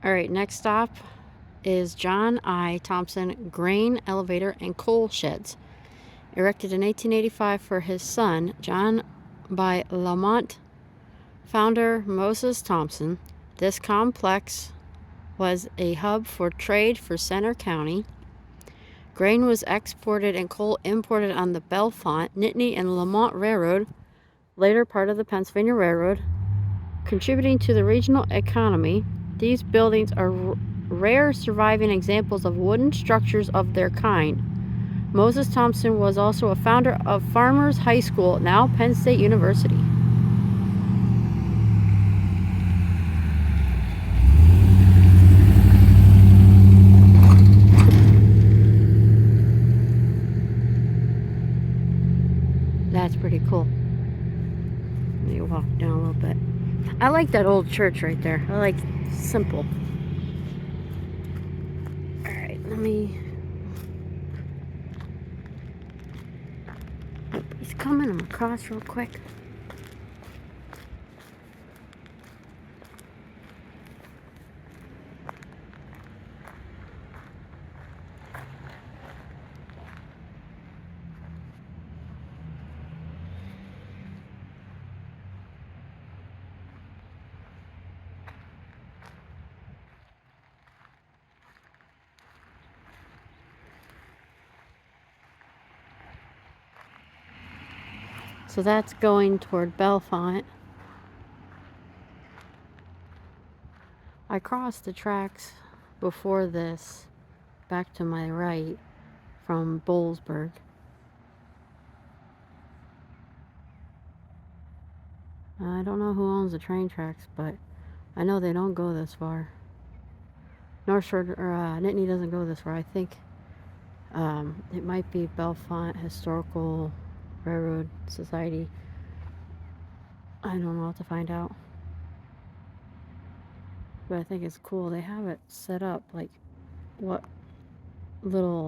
All right, next stop is John I. Thompson Grain Elevator and Coal Sheds. Erected in 1885 for his son, John by Lamont founder Moses Thompson. This complex was a hub for trade for Center County. Grain was exported and coal imported on the Bellefonte, Nittany, and Lamont Railroad, later part of the Pennsylvania Railroad, contributing to the regional economy. These buildings are rare surviving examples of wooden structures of their kind. Moses Thompson was also a founder of Farmers High School, now Penn State University. That's pretty cool. Let me walk down a little bit. I like that old church right there. I like simple. Alright, let me... Oh, he's coming. I'm across real quick. So that's going toward Bellefonte. I crossed the tracks before this back to my right from Boalsburg. I don't know who owns the train tracks, but I know they don't go this far. North Shore or Nittany doesn't go this far. I think it might be Bellefonte Historical Railroad Society. I don't know. I'll have to find out. But I think it's cool. They have it set up like what little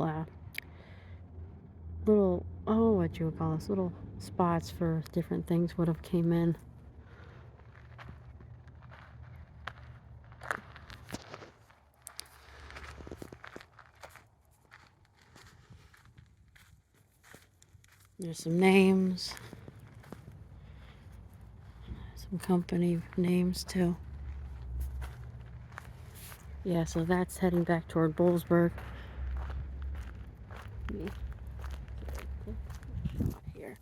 what you would call this, little spots for different things would have came in. There's some names, some company names too. Yeah, so that's heading back toward Boalsburg. Here. There we go.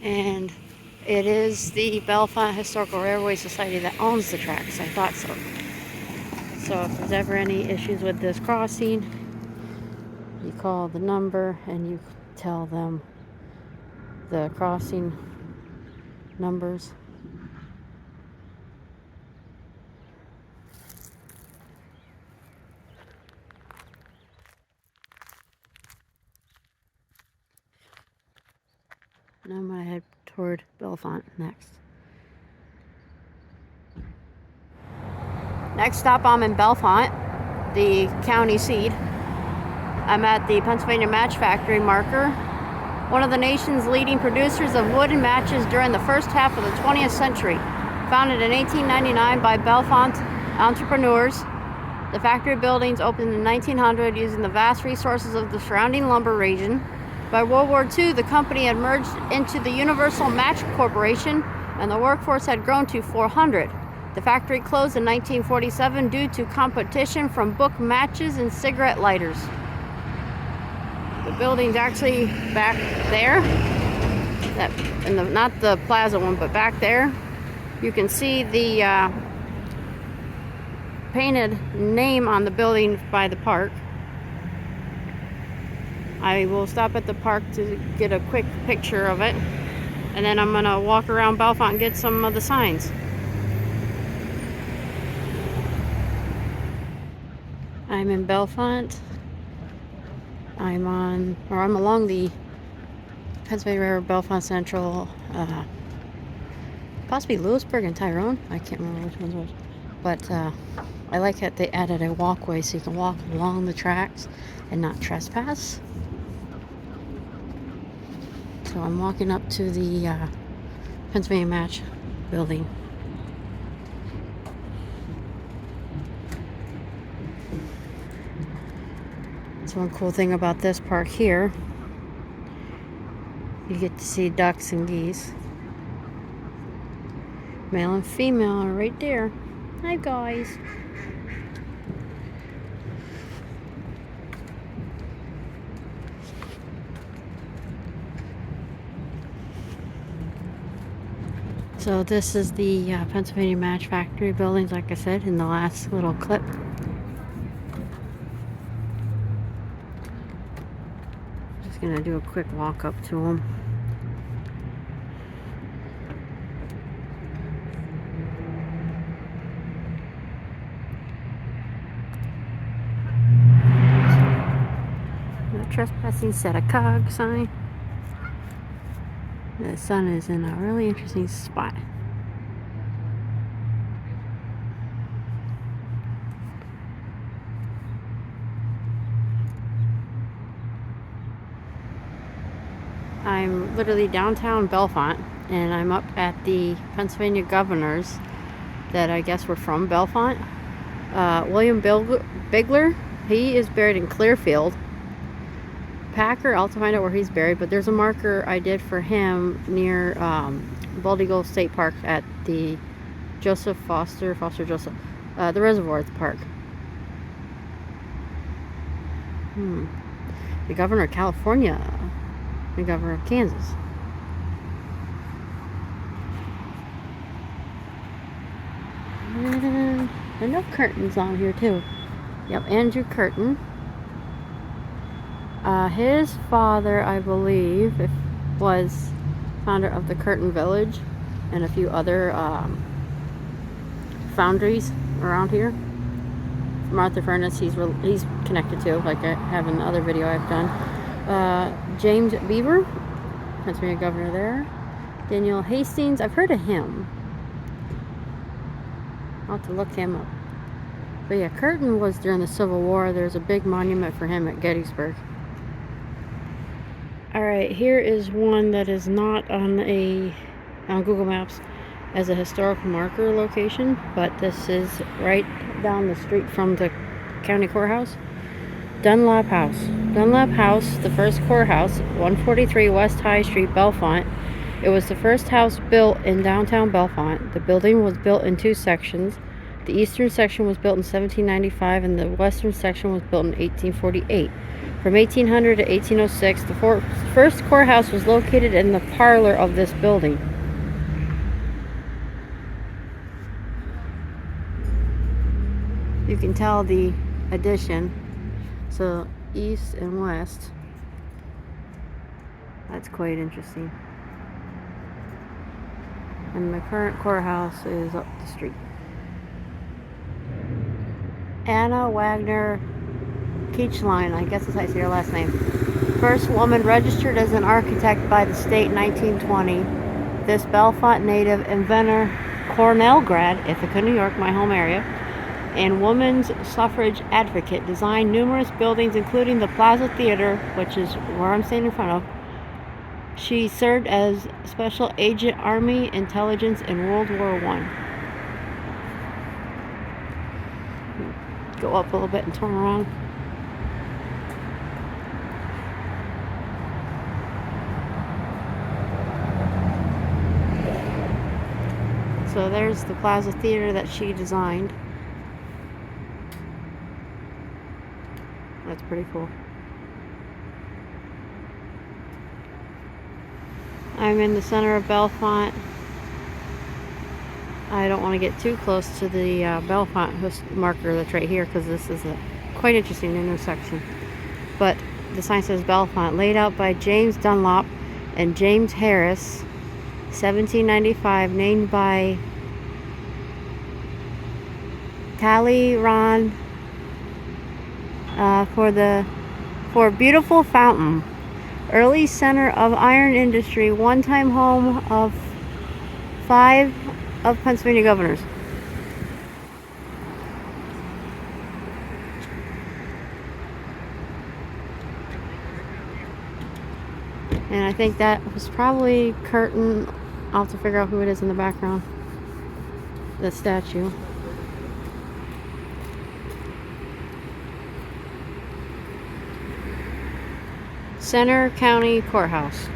And it is the Bellefonte Historical Railway Society that owns the tracks. I thought so. So if there's ever any issues with this crossing, you call the number and you tell them the crossing numbers. Now I'm going to head toward Bellefonte next. Next stop, I'm in Bellefonte, the county seat. I'm at the Pennsylvania Match Factory marker, one of the nation's leading producers of wooden matches during the first half of the 20th century. Founded in 1899 by Bellefonte entrepreneurs, the factory buildings opened in 1900 using the vast resources of the surrounding lumber region. By World War II, the company had merged into the Universal Match Corporation, and the workforce had grown to 400. The factory closed in 1947 due to competition from book matches and cigarette lighters. The building's actually back there, not the plaza one, but back there. You can see the painted name on the building by the park. I will stop at the park to get a quick picture of it, and then I'm gonna walk around Bellefonte and get some of the signs. I'm in Bellefonte. I'm along the Pennsylvania Railroad Bellefonte Central possibly Lewisburg and Tyrone. I can't remember which one's which. But I like that they added a walkway so you can walk along the tracks and not trespass. So I'm walking up to the Pennsylvania Match building. So one cool thing about this park here, you get to see ducks and geese. Male and female are right there. Hi guys. So this is the Pennsylvania Match Factory buildings, like I said in the last little clip. Just gonna do a quick walk up to them. No trespassing, set a cog sign. The sun is in a really interesting spot. I'm literally downtown Bellefonte, and I'm up at the Pennsylvania governors that I guess were from Bellefonte. William Bigler, he is buried in Clearfield. Packer, I'll have to find out where he's buried, but there's a marker I did for him near Bald Eagle State Park at the Foster Joseph, the reservoir at the park. The governor of California, the governor of Kansas. And I know Curtin's on here too. Yep, Andrew Curtin. His father, I believe, was founder of the Curtin Village and a few other foundries around here. Martha Furnace, he's connected to, like I have in the other video I've done. James Beaver, Pennsylvania governor there. Daniel Hastings, I've heard of him. I'll have to look him up. But yeah, Curtin was during the Civil War. There's a big monument for him at Gettysburg. Alright, here is one that is not on Google Maps as a historical marker location, but this is right down the street from the county courthouse. Dunlop House. Dunlop House, the first courthouse, 143 West High Street, Bellefonte. It was the first house built in downtown Bellefonte. The building was built in two sections. The eastern section was built in 1795 and the western section was built in 1848. From 1800 to 1806, the first courthouse was located in the parlor of this building. You can tell the addition. So east and west. That's quite interesting. And the current courthouse is up the street. Anna Wagner Keichline, I guess that's how you say her last name. First woman registered as an architect by the state in 1920. This Bellefonte native inventor, Cornell grad, Ithaca, New York, my home area, and women's suffrage advocate, designed numerous buildings, including the Plaza Theater, which is where I'm standing in front of. She served as Special Agent Army Intelligence in World War I. Go up a little bit and turn around. So there's the Plaza Theater that she designed. That's pretty cool. I'm in the center of Bellefonte. I don't want to get too close to the Bellefonte marker that's right here because this is a quite interesting intersection. But the sign says Bellefonte, laid out by James Dunlop and James Harris, 1795, named by Talleyrand for beautiful fountain, early center of iron industry, one-time home of 5 of Pennsylvania governors. And I think that was probably Curtin. I'll have to figure out who it is in the background. The statue. Center County Courthouse.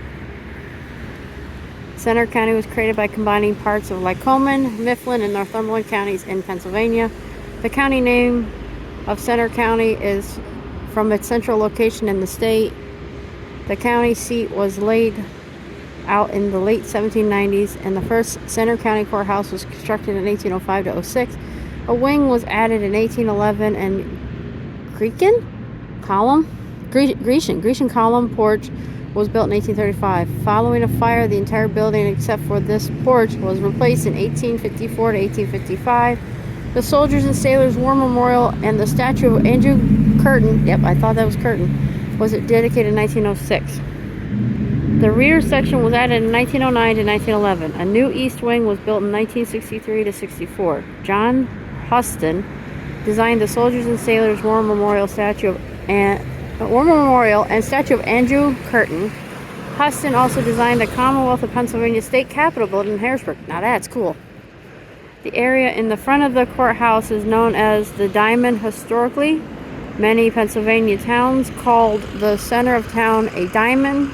Center County was created by combining parts of Lycoming, Mifflin, and Northumberland counties in Pennsylvania. The county name of Center County is from its central location in the state. The county seat was laid out in the late 1790s, and the first Center County Courthouse was constructed in 1805 to 06. A wing was added in 1811, and Grecian column porch was built in 1835. Following a fire, the entire building except for this porch was replaced in 1854 to 1855. The Soldiers and Sailors War Memorial and the statue of Andrew Curtin, yep, I thought that was Curtin, was dedicated in 1906. The rear section was added in 1909 to 1911. A new east wing was built in 1963 to 64. John Huston designed the Soldiers and Sailors War Memorial and statue of Andrew Curtin. Huston also designed the Commonwealth of Pennsylvania State Capitol building in Harrisburg. Now that's cool. The area in the front of the courthouse is known as the Diamond. Historically, many Pennsylvania towns called the center of town a diamond.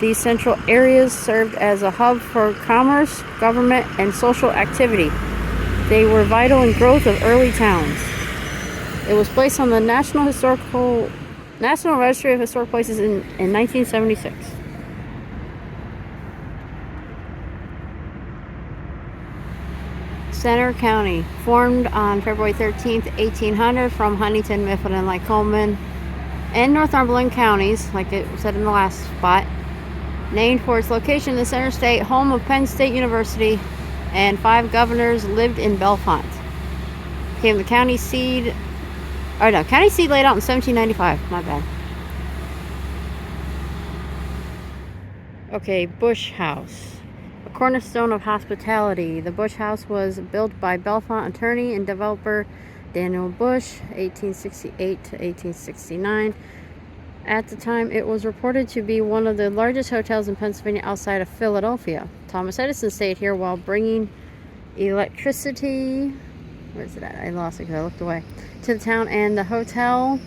These central areas served as a hub for commerce, government, and social activity. They were vital in growth of early towns. It was placed on the National Registry of Historic Places in 1976. Center County, formed on February 13th, 1800 from Huntington, Mifflin, and Lycoming and Northumberland counties, like it said in the last spot. Named for its location in the center state, home of Penn State University, and 5 governors lived in Bellefonte. Became the county seat. County seat laid out in 1795. My bad. Okay, Bush House. A cornerstone of hospitality. The Bush House was built by Bellefonte attorney and developer Daniel Bush, 1868 to 1869. At the time, it was reported to be one of the largest hotels in Pennsylvania outside of Philadelphia. Thomas Edison stayed here while bringing electricity, where's it at? I lost it because I looked away, to the town, and the hotel,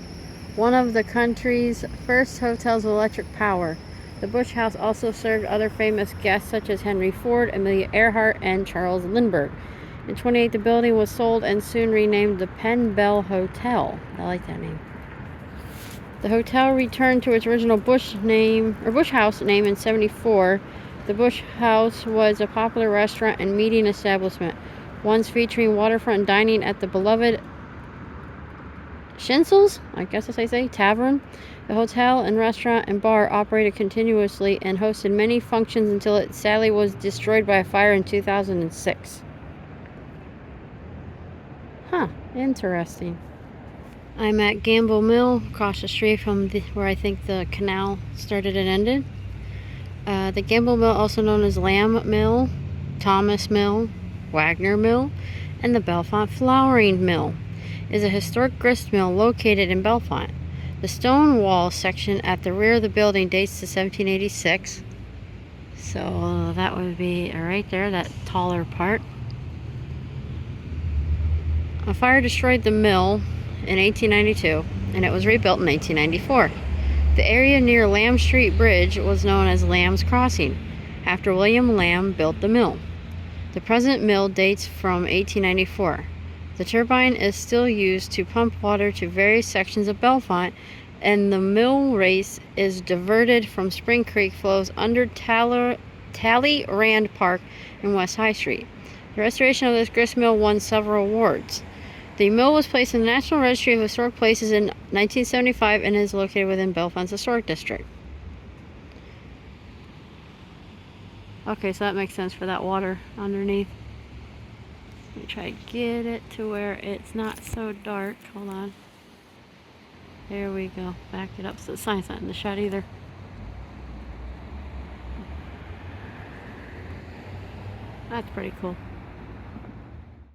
one of the country's first hotels with electric power. The Bush House also served other famous guests such as Henry Ford, Amelia Earhart, and Charles Lindbergh. In 1928, the building was sold and soon renamed the Penn Bell Hotel. I like that name. The hotel returned to its original Bush House name in 1974. The Bush House was a popular restaurant and meeting establishment, once featuring waterfront dining at the beloved Schnitzel's, I guess as I say, Tavern. The hotel and restaurant and bar operated continuously and hosted many functions until it sadly was destroyed by a fire in 2006. Huh, interesting. I'm at Gamble Mill, across the street from where I think the canal started and ended. The Gamble Mill, also known as Lamb Mill, Thomas Mill, Wagner Mill, and the Bellefonte Flouring Mill, is a historic grist mill located in Bellefonte. The stone wall section at the rear of the building dates to 1786. So that would be right there, that taller part. A fire destroyed the mill in 1892, and it was rebuilt in 1894. The area near Lamb Street Bridge was known as Lamb's Crossing, after William Lamb built the mill. The present mill dates from 1894. The turbine is still used to pump water to various sections of Bellefonte, and the mill race is diverted from Spring Creek, flows under Talleyrand Park and West High Street. The restoration of this grist mill won several awards. The mill was placed in the National Registry of Historic Places in 1975 and is located within Bellefonte's Historic District. Okay, so that makes sense for that water underneath. Let me try to get it to where it's not so dark. Hold on. There we go. Back it up so the sign's not in the shot either. That's pretty cool.